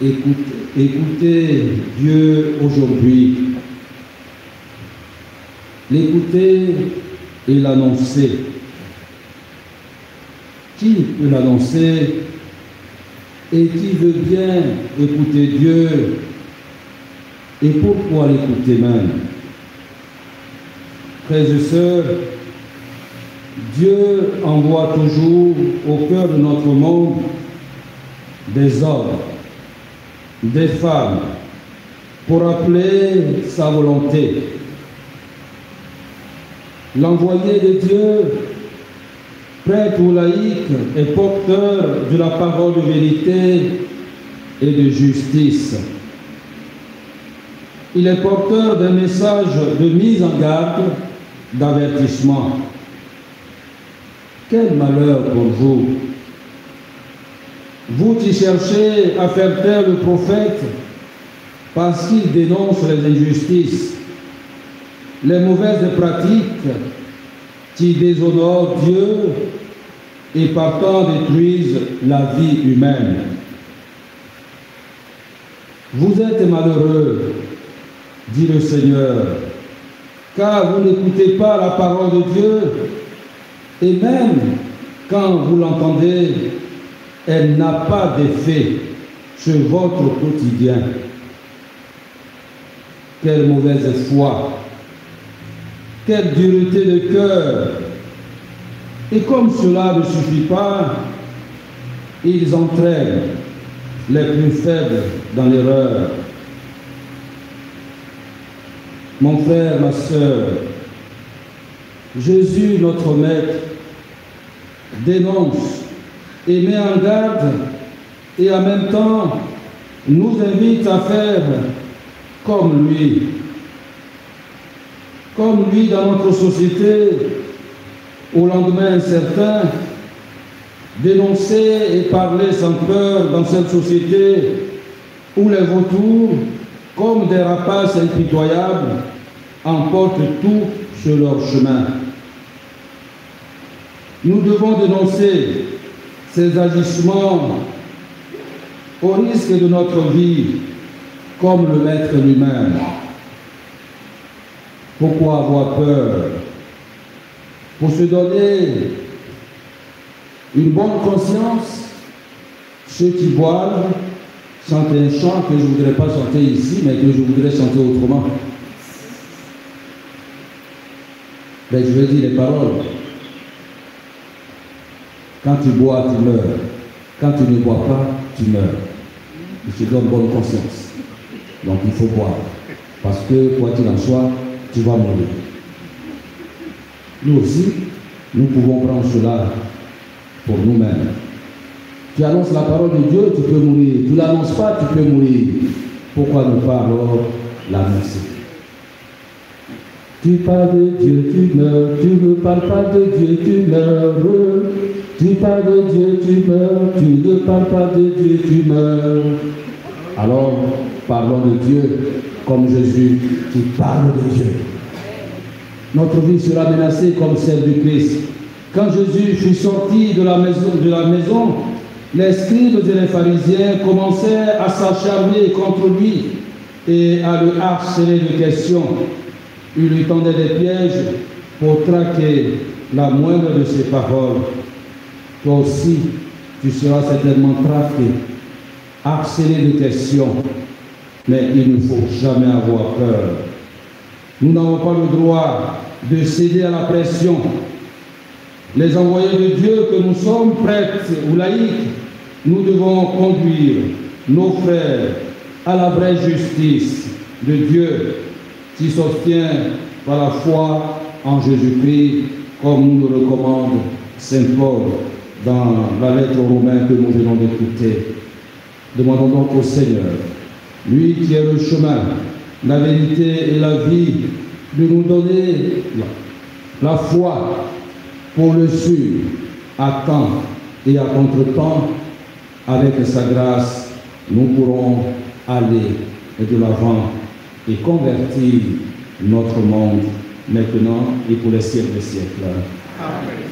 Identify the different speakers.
Speaker 1: Écoutez Dieu aujourd'hui. L'écouter et l'annoncer. Qui peut l'annoncer et qui veut bien écouter Dieu et pourquoi l'écouter même? Frères et sœurs, Dieu envoie toujours au cœur de notre monde des hommes, des femmes, pour appeler sa volonté. L'envoyé de Dieu, prêtre ou laïque, est porteur de la parole de vérité et de justice. Il est porteur d'un message de mise en garde, d'avertissement. Quel malheur pour vous! Vous qui cherchez à faire taire le prophète parce qu'il dénonce les injustices, les mauvaises pratiques qui déshonorent Dieu et partant détruisent la vie humaine. Vous êtes malheureux, dit le Seigneur, car vous n'écoutez pas la parole de Dieu, et même quand vous l'entendez, elle n'a pas d'effet sur votre quotidien. Quelle mauvaise foi, quelle dureté de cœur. Et comme cela ne suffit pas, ils entraînent les plus faibles dans l'erreur. Mon frère, ma sœur, Jésus, notre Maître, dénonce et met en garde et en même temps nous invite à faire comme lui. Comme lui dans notre société, au lendemain incertain, dénoncer et parler sans peur dans cette société où les vautours, comme des rapaces impitoyables, emportent tout sur leur chemin. Nous devons dénoncer ces agissements au risque de notre vie, comme le Maître lui-même. Pourquoi avoir peur? Pour se donner une bonne conscience, ceux qui boivent chantent un chant que je ne voudrais pas chanter ici, mais que je voudrais chanter autrement. Ben, je vais dire les paroles. Quand tu bois, tu meurs. Quand tu ne bois pas, tu meurs. Je te donne bonne conscience. Donc il faut boire. Parce que, quoi qu'il en soit, tu vas mourir. Nous aussi, nous pouvons prendre cela pour nous-mêmes. Tu annonces la parole de Dieu, tu peux mourir. Tu ne l'annonces pas, tu peux mourir. Pourquoi ne pas alors l'annoncer? Tu parles de Dieu, tu meurs. Tu ne parles pas de Dieu, tu meurs. Tu parles de Dieu, tu meurs. Tu ne parles pas de Dieu, tu meurs. Alors, parlons de Dieu comme Jésus qui parle de Dieu. Notre vie sera menacée comme celle du Christ. Quand Jésus fut sorti de la maison, les scribes et les pharisiens commençaient à s'acharner contre lui et à le harceler de questions. Ils lui tendaient des pièges pour traquer la moindre de ses paroles. Toi aussi, tu seras certainement traqué, harcelé de questions, mais il ne faut jamais avoir peur. Nous n'avons pas le droit de céder à la pression. Les envoyés de Dieu que nous sommes, prêtres ou laïcs, nous devons conduire nos frères à la vraie justice de Dieu qui s'obtient par la foi en Jésus-Christ, comme nous le recommande Saint Paul dans la lettre aux Romains que nous venons d'écouter. Demandons donc au Seigneur, lui qui est le chemin, la vérité et la vie, de nous donner la foi pour le suivre à temps et à contre-temps. Avec sa grâce, nous pourrons aller de l'avant et convertir notre monde maintenant et pour les siècles des siècles. Amen.